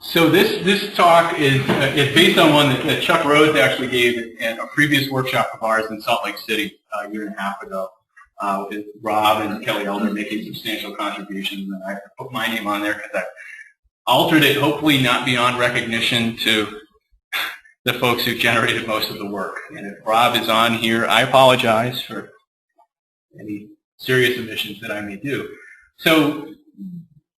So this talk is based on one that Chuck Rhodes actually gave at a previous workshop of ours in Salt Lake City a year and a half ago, with Rob and Kelly Elder making substantial contributions, and I put my name on there because I altered it, hopefully not beyond recognition to the folks who generated most of the work. And if Rob is on here, I apologize for any serious omissions that I may do. So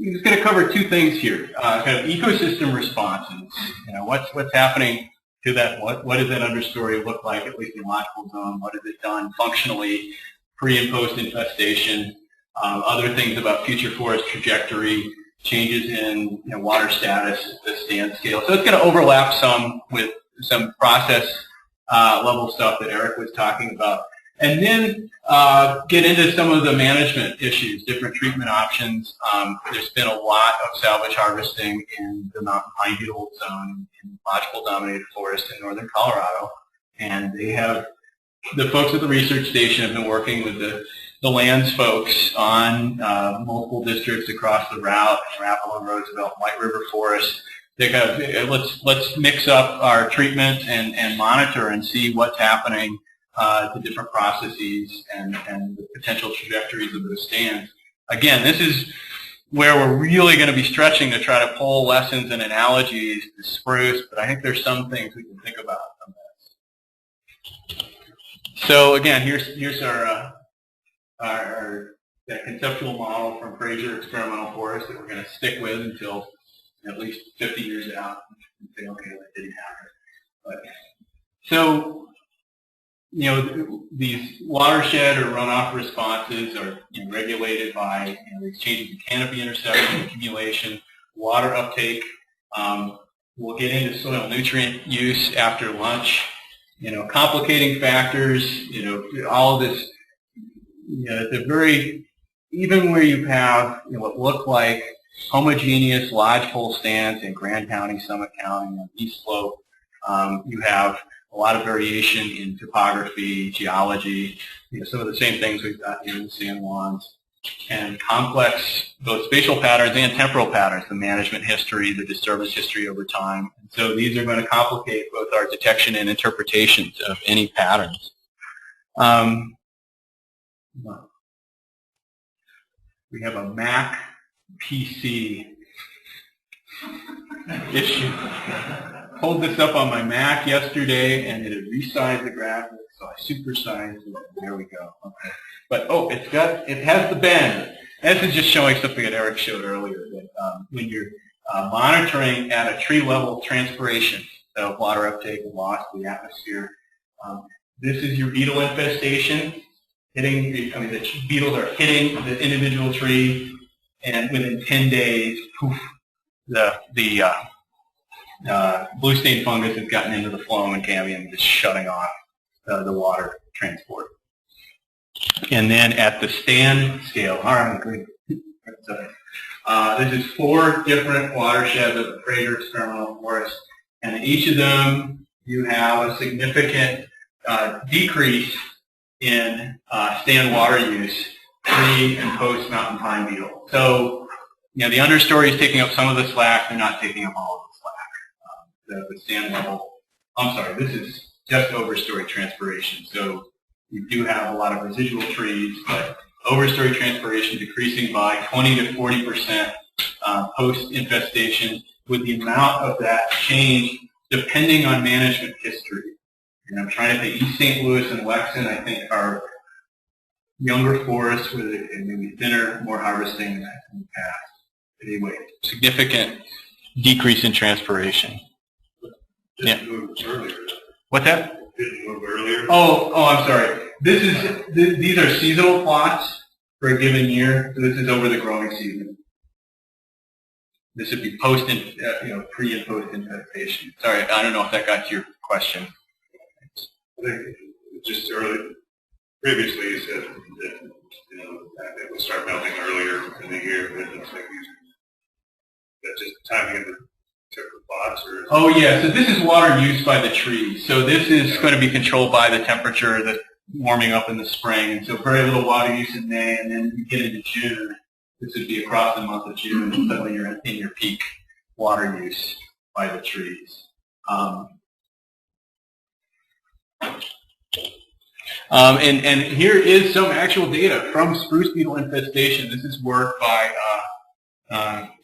I'm just going to cover two things here. Kind of ecosystem responses. You know, what's happening to that? What does that understory look like, at least in logical zone? What has it done functionally, pre and post infestation? Other things about future forest trajectory, changes in water status, the stand scale. So it's going to overlap some with some process level stuff that Eric was talking about. And then get into some of the management issues, different treatment options. There's been a lot of salvage harvesting in the mountain pine beetle zone in logical dominated forest in northern Colorado. And they have, the folks at the research station have been working with the lands folks on multiple districts across the route, Arapahoe and Roosevelt, White River Forest. They kind of, let's mix up our treatment and monitor and see what's happening to different processes and the potential trajectories of those stands. Again, this is where we're really going to be stretching to try to pull lessons and analogies to spruce, but I think there's some things we can think about from this. So again, here's our that conceptual model from Fraser Experimental Forest that we're going to stick with until at least 50 years out and say, okay, that didn't happen. But so, these watershed or runoff responses are regulated by these changes in canopy interception, accumulation, water uptake. We'll get into soil nutrient use after lunch. Complicating factors. All of this. It's a very, even where you have what look like homogeneous lodgepole stands in Grand County, Summit County, and East Slope, you have a lot of variation in topography, geology, some of the same things we've got here in the San Juans, and complex both spatial patterns and temporal patterns, the management history, the disturbance history over time. And so these are going to complicate both our detection and interpretations of any patterns. We have a Mac PC issue. Pulled this up on my Mac yesterday, and it had resized the graphics, so I supersized it. There we go. Okay. But it has the bend. This is just showing something that Eric showed earlier, that when you're monitoring at a tree level transpiration, so water uptake and loss to the atmosphere, this is your beetle infestation. The beetles are hitting the individual tree, and within 10 days, poof, the blue stain fungus has gotten into the phloem and cambium, just shutting off the water transport. And then at the stand scale, all right, great. This is 4 different watersheds of the Fraser Experimental Forest, and in each of them you have a significant decrease in stand water use pre and post mountain pine beetle. So, the understory is taking up some of the slack. They're not taking up all of the slack. The stand level, I'm sorry, this is just overstory transpiration. So you do have a lot of residual trees, but overstory transpiration decreasing by 20 to 40% post-infestation, with the amount of that change depending on management history. And I'm trying to think, East St. Louis and Wexon, I think, are younger forests with maybe thinner, more harvesting than in the past. Anyway, significant decrease in transpiration. Didn't move earlier. What's that? Didn't move earlier. Oh, I'm sorry. These are seasonal plots for a given year. So this is over the growing season. This would be post and pre and post infestation. Sorry, I don't know if that got to your question. I think just early. Previously, you said that it would start melting earlier in the year. But it's like that's just timing in the different plots, or? Oh yeah. So this is water use by the trees. So this is going to be controlled by the temperature that's warming up in the spring, and so very little water use in May, and then you get into June. This would be across the month of June, and suddenly you're in your peak water use by the trees. And here is some actual data from spruce beetle infestation. This is work by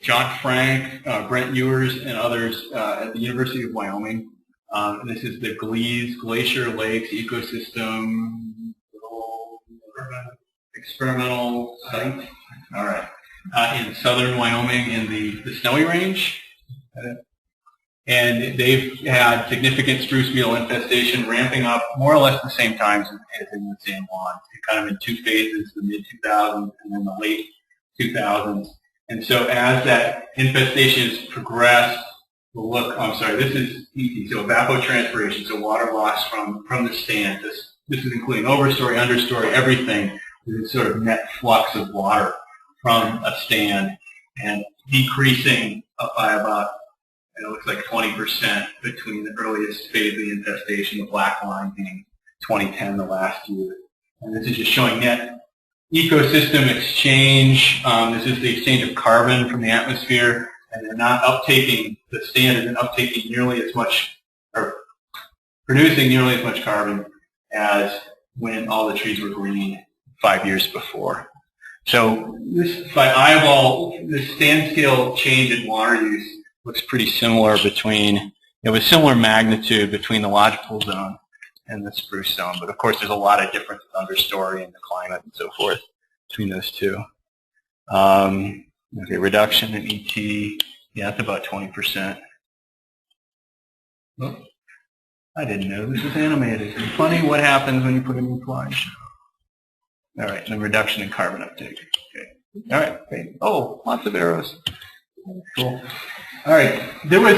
John Frank, Brent Ewers, and others at the University of Wyoming. This is the Glacier Lakes ecosystem experimental site. All right, in southern Wyoming in the Snowy Range. And they've had significant spruce beetle infestation ramping up more or less the same times as in the San Juan, kind of in two phases, the mid-2000s and then the late 2000s. And so as that infestation has progressed, we'll look, I'm sorry, this is ET, so evapotranspiration, so water loss from the stand. This is including overstory, understory, everything. This sort of net flux of water from a stand and decreasing by about, it looks like 20% between the earliest phase of the infestation, the black line being 2010, the last year. And this is just showing net ecosystem exchange. This is the exchange of carbon from the atmosphere, and they're not uptaking, the stand isn't uptaking nearly as much, or producing nearly as much carbon as when all the trees were green 5 years before. So this, by eyeball, the stand scale change in water use looks pretty similar between, with similar magnitude between the lodgepole zone and the spruce zone. But of course, there's a lot of difference in understory and the climate and so forth between those two. Okay, reduction in ET, yeah, that's about 20%. Oh, I didn't know this was animated. Funny what happens when you put a new slideshow. All right, and then reduction in carbon uptake. Okay. All right, great. Oh, lots of arrows. Cool. All right, there was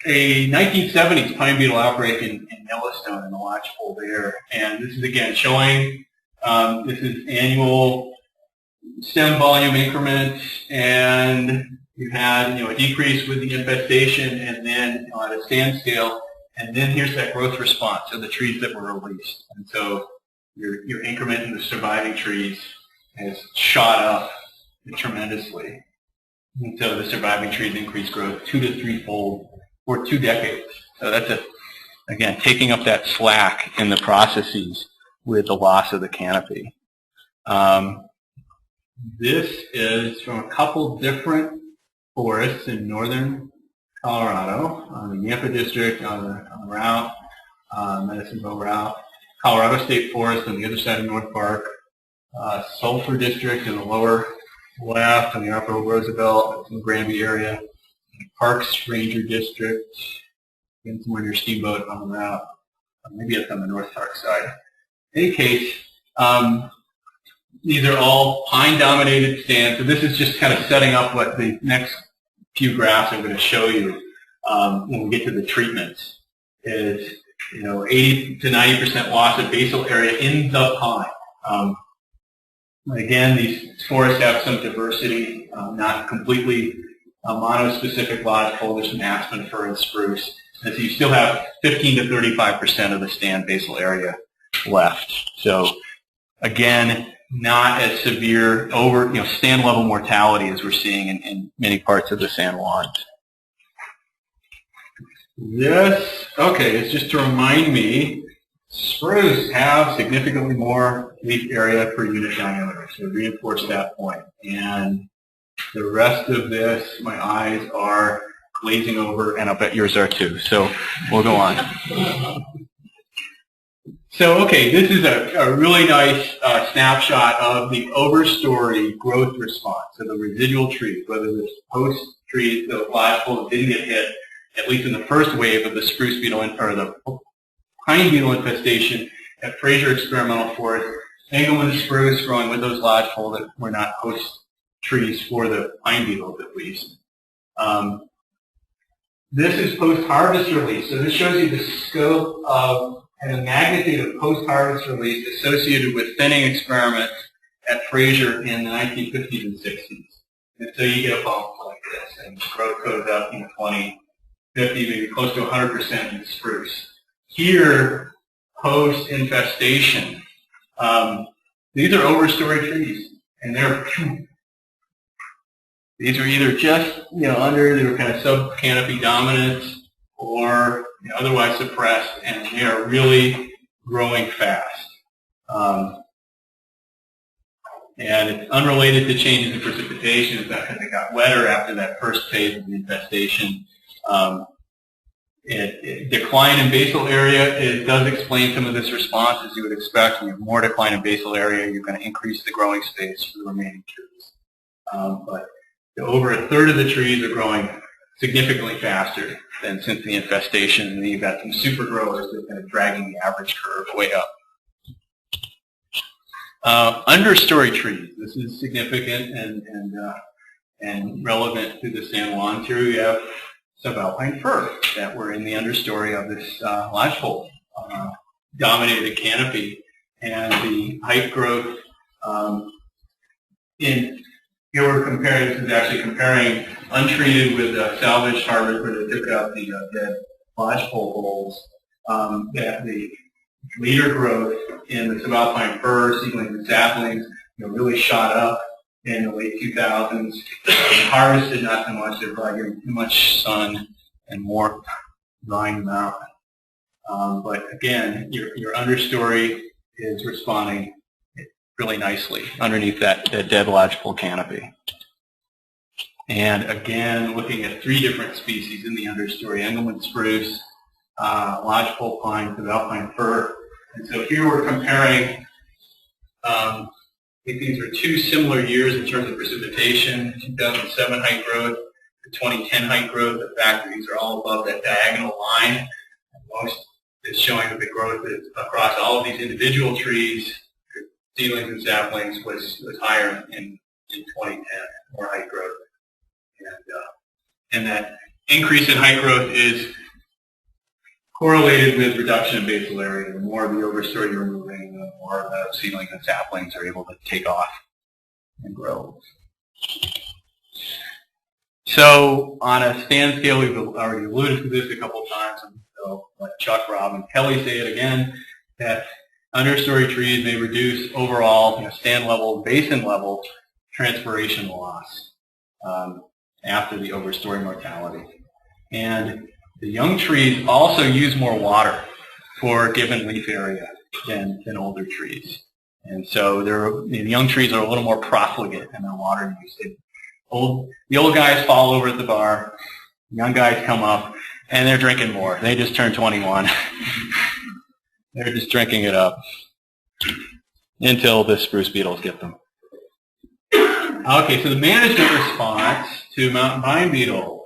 a 1970s pine beetle outbreak in Yellowstone in the lodgepole there, and this is again showing this is annual stem volume increments, and you had a decrease with the infestation, and then at a stand scale, and then here's that growth response of the trees that were released, and so your increment in the surviving trees has shot up tremendously. And so the surviving trees increase growth 2 to 3-fold for 2 decades. So that's, again, taking up that slack in the processes with the loss of the canopy. This is from a couple different forests in northern Colorado, on the Yampa District, on the route, Medicine Bow Route, Colorado State Forest on the other side of North Park, Sulphur District in the lower left on the upper Roosevelt in the Granby area, Parks Ranger District, and somewhere near Steamboat on the route. Maybe it's on the North Park side. In any case, these are all pine-dominated stands. So this is just kind of setting up what the next few graphs I'm going to show you when we get to the treatments. Is 80 to 90% loss of basal area in the pine. Again, these forests have some diversity, not completely monospecific lodgepole. There's some aspen, fir, and spruce. And so you still have 15 to 35% of the stand basal area left. So again, not as severe stand level mortality as we're seeing in many parts of the San Juan. This, okay, it's just to remind me, spruce have significantly more leaf area per unit diameter, so reinforce that point. And the rest of this, my eyes are glazing over, and I'll bet yours are too. So we'll go on. So, okay, this is a really nice snapshot of the overstory growth response, so the residual trees, whether it's host trees, the lodgepole that didn't get hit, at least in the first wave of the spruce beetle or the pine beetle infestation at Fraser Experimental Forest, Engelmann spruce growing with those lodgepole that were not host trees for the pine beetles at least. This is post-harvest release. So this shows you the scope of and the magnitude of post-harvest release associated with thinning experiments at Fraser in the 1950s and 60s. And so you get a bump like this, and growth goes up 20, 50, maybe close to 100% in spruce. Here, post-infestation, these are overstory trees, and they're These were either just under, they were kind of sub-canopy dominant, or otherwise suppressed, and they are really growing fast. And it's unrelated to changes in precipitation. It's not because it got wetter after that first phase of the infestation. Decline in basal area, it does explain some of this response, as you would expect. When you have more decline in basal area, you're going to increase the growing space for the remaining trees. But over a third of the trees are growing significantly faster than since the infestation, and then you've got some super growers that are kind of dragging the average curve way up. Understory trees. This is significant and relevant to the San Juan. Here we have subalpine fir that were in the understory of this lodgepole dominated canopy, and the height growth here we're comparing. This is actually comparing untreated with salvaged harvest, where they took out the dead lodgepole holes. That the leader growth in the subalpine fir, seedlings and saplings, really shot up in the late 2000s. Harvested not so much; they're probably getting too much sun and more drying them out. But again, your understory is responding really nicely underneath that dead lodgepole canopy. And again, looking at 3 different species in the understory: Engelmann spruce, lodgepole pine, subalpine fir. And so here we're comparing, I think these are 2 similar years in terms of precipitation: 2007 height growth to 2010 height growth. The fact that these are all above that diagonal line, most is showing that the growth is across all of these individual trees, seedlings and saplings, was higher in 2010, more height growth. And that increase in height growth is correlated with reduction in basal area. The more of the overstory you're removing, the more of the seedlings and saplings are able to take off and grow. So on a stand scale, we've already alluded to this a couple of times, and so let Chuck, Rob, and Kelly say it again, that understory trees may reduce overall stand level, basin level transpiration loss after the overstory mortality. And the young trees also use more water for a given leaf area than older trees. And so the young trees are a little more profligate in their water use. The old guys fall over at the bar, young guys come up, and they're drinking more. They just turned 21. They're just drinking it up until the spruce beetles get them. Okay, so the management response to mountain vine beetle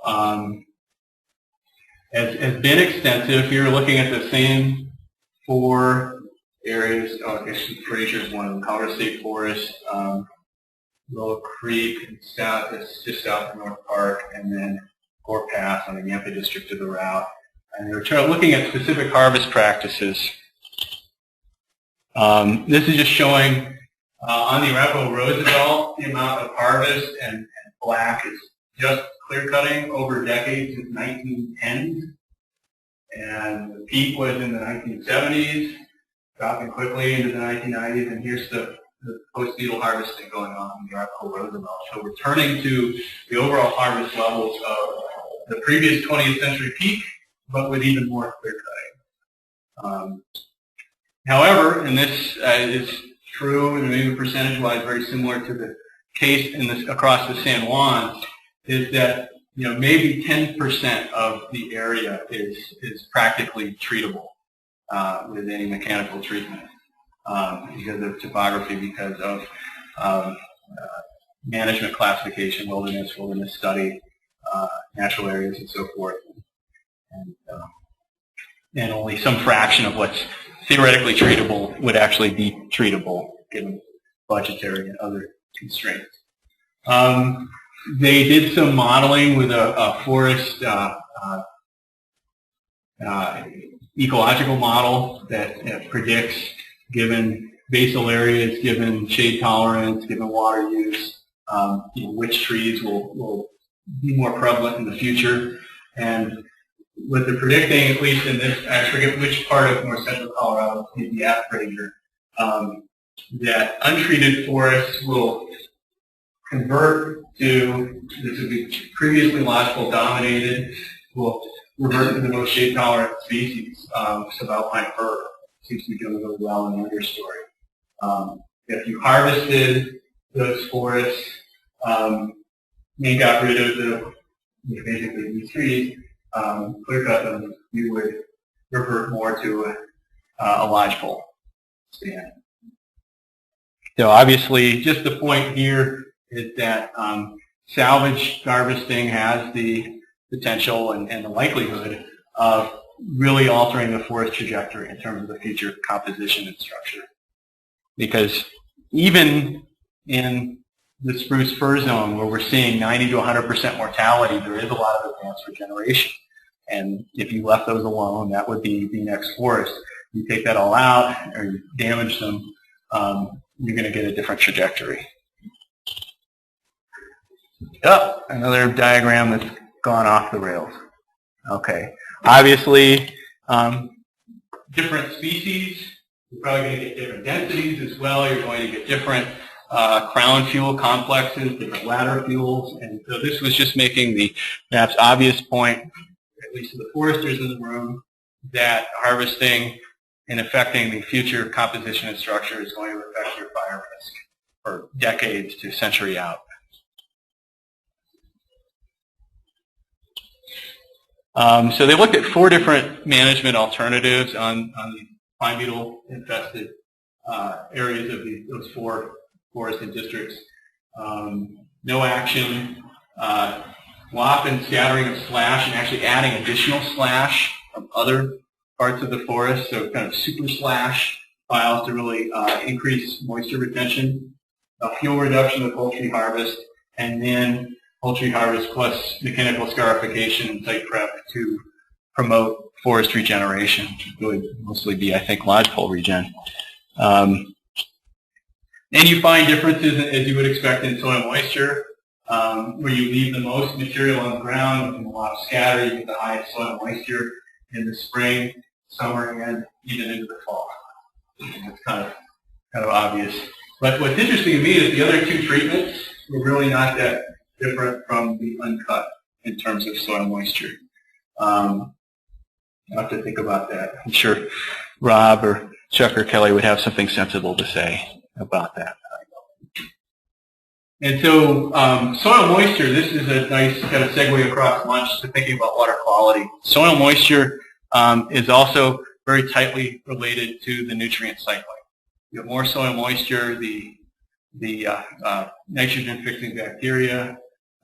has been extensive. You're looking at the same 4 areas. Oh, I guess Fraser is one of them. Colorado State Forest, Willow Creek, that's just south of North Park, and then Gore Pass on the Yampa district of the route. And they're looking at specific harvest practices. This is just showing on the Arapahoe Roosevelt the amount of harvest, and black is just clear cutting over decades since 1910. And the peak was in the 1970s, dropping quickly into the 1990s, and here's the post-beetle harvesting going on in the Arapahoe Roosevelt. So returning to the overall harvest levels of the previous 20th century peak, but with even more clear cutting. However, and this is true, and maybe percentage-wise very similar to the case across the San Juan, is that maybe 10% of the area is practically treatable with any mechanical treatment because of topography, because of management classification, wilderness study, natural areas, and so forth, and only some fraction of what's theoretically treatable would actually be treatable given budgetary and other constraints. They did some modeling with a forest ecological model that predicts, given basal areas, given shade tolerance, given water use, which trees will be more prevalent in the future. And what they're predicting, at least in this, I forget which part of north central Colorado, maybe at Fraser, that untreated forests will convert to this would be previously lodgepole dominated. Will revert to the most shade tolerant species. Subalpine fir seems to be doing really well in the understory. If you harvested those forests and got rid of the basically these trees, clear cut them, you would revert more to a lodgepole stand. So obviously, just the point here is that salvage harvesting has the potential and the likelihood of really altering the forest trajectory in terms of the future composition and structure. Because even in the spruce fir zone where we're seeing 90 to 100% mortality, there is a lot of advanced regeneration. And if you left those alone, that would be the next forest. You take that all out or you damage them, you're going to get a different trajectory. Oh, another diagram that's gone off the rails. Okay. Obviously, different species, you're probably going to get different densities as well. You're going to get different crown fuel complexes, different ladder fuels. And so this was just making the perhaps obvious point, at least to the foresters in the room, that harvesting and affecting the future composition and structure is going to affect your fire risk for decades to a century out. So they looked at 4 different management alternatives on the pine beetle infested areas of those 4 forested districts. No action, WAP and scattering of slash, and actually adding additional slash from other parts of the forest, so kind of super slash piles to really increase moisture retention, fuel reduction of poultry harvest, and then poultry harvest plus mechanical scarification and site prep to promote forest regeneration, which would mostly be, I think, lodgepole regen. And you find differences, as you would expect, in soil moisture, where you leave the most material on the ground and a lot of scatter. You get the highest soil moisture in the spring, summer, and even into the fall. It's kind of obvious. But what's interesting to me is the other 2 treatments were really not that different from the uncut in terms of soil moisture. I'll have to think about that. I'm sure Rob or Chuck or Kelly would have something sensible to say about that. And so soil moisture, this is a nice kind of segue across lunch to thinking about water quality. Soil moisture is also very tightly related to the nutrient cycling. You have more soil moisture, the nitrogen-fixing bacteria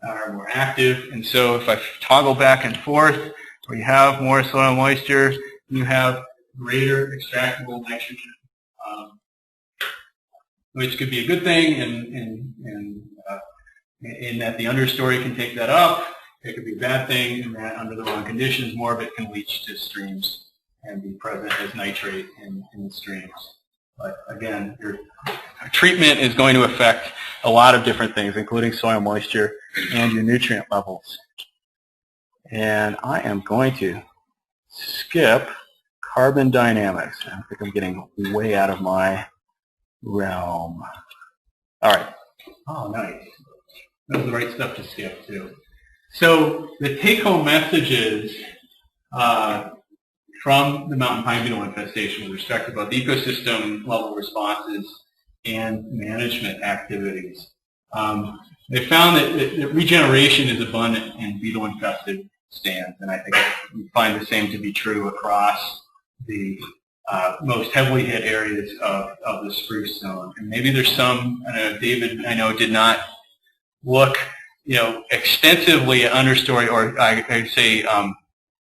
are more active, and so if I toggle back and forth, where you have more soil moisture, you have greater extractable nitrogen, which could be a good thing, in that the understory can take that up. It could be a bad thing in that under the wrong conditions, more of it can leach to streams and be present as nitrate in the streams. But again, your treatment is going to affect a lot of different things, including soil moisture and your nutrient levels. And I am going to skip carbon dynamics. I think I'm getting way out of my realm. All right. Oh, nice. That was the right stuff to skip, too. So the take-home messages from the mountain pine beetle infestation with respect to both ecosystem level responses and management activities. They found that regeneration is abundant in beetle-infested stands, and I think we find the same to be true across the most heavily hit areas of the spruce zone. And maybe there's some, David, I know, did not look, extensively at understory, or I'd say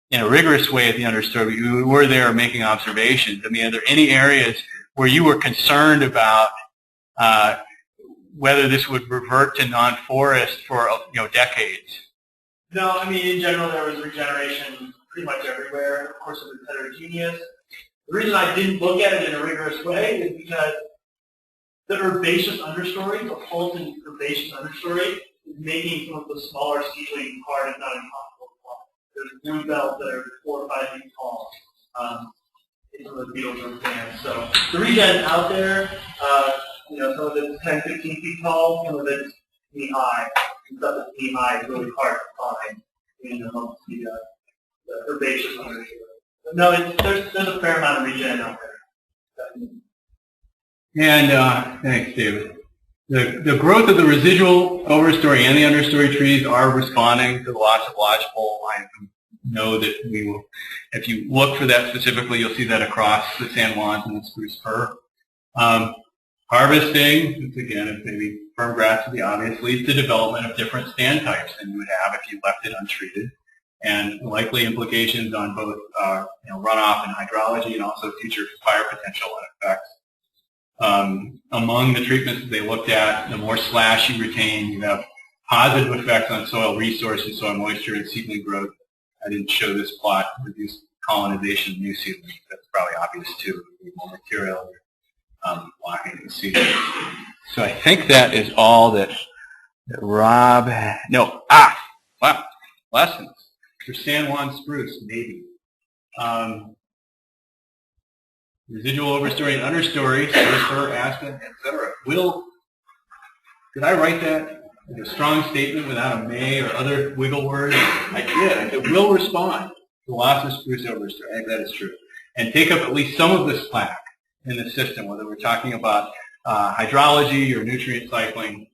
in a rigorous way at the understory. We were there making observations. I mean, are there any areas where you were concerned about whether this would revert to non-forest for decades? No, I mean, in general, there was regeneration pretty much everywhere. Of course, it was heterogeneous. The reason I didn't look at it in a rigorous way is because the herbaceous understory, the Fulton herbaceous understory, is making some of the smaller seedling hard and not impossible to plant. There's blue belts that are 4 or 5 feet tall in some of the beetle group stands. So the regen's out there. Some of it's 10, 15 feet tall, some of it's knee high. stuff that's knee high is really hard to find in amongst the herbaceous understory. But no, there's a fair amount of regen out there. And thanks, David. The growth of the residual overstory and the understory trees are responding to the loss of lodgepole. I know that we will, if you look for that specifically, you'll see that across the San Juans and the spruce fir. Harvesting, which again is maybe firm grass to the obvious, leads to development of different stand types than you would have if you left it untreated, and likely implications on both runoff and hydrology, and also future fire potential and effects. Among the treatments that they looked at, the more slash you retain, you have positive effects on soil resources, soil moisture, and seedling growth. I didn't show this plot, reduced colonization of new seedlings. That's probably obvious too. You need more material, blocking the seedlings. So I think that is all that Rob had. No, wow, lessons for San Juan spruce, maybe. Residual overstory and understory, spruce fir, aspen, etc. Did I write that like a strong statement without a may or other wiggle words? I did. I said will respond to loss of spruce overstory. I think that is true. And take up at least some of the slack in the system, whether we're talking about hydrology or nutrient cycling.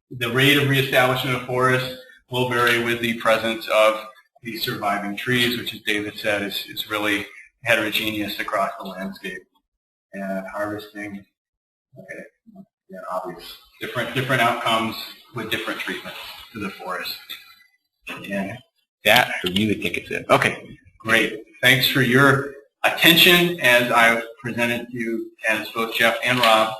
The rate of reestablishment of forests will vary with the presence of these surviving trees, which, as David said, is really heterogeneous across the landscape. And harvesting, okay, yeah, obvious. Different outcomes with different treatments to the forest. And that, or you would think it's it. Okay, great. Thanks for your attention as I presented to you as both Jeff and Rob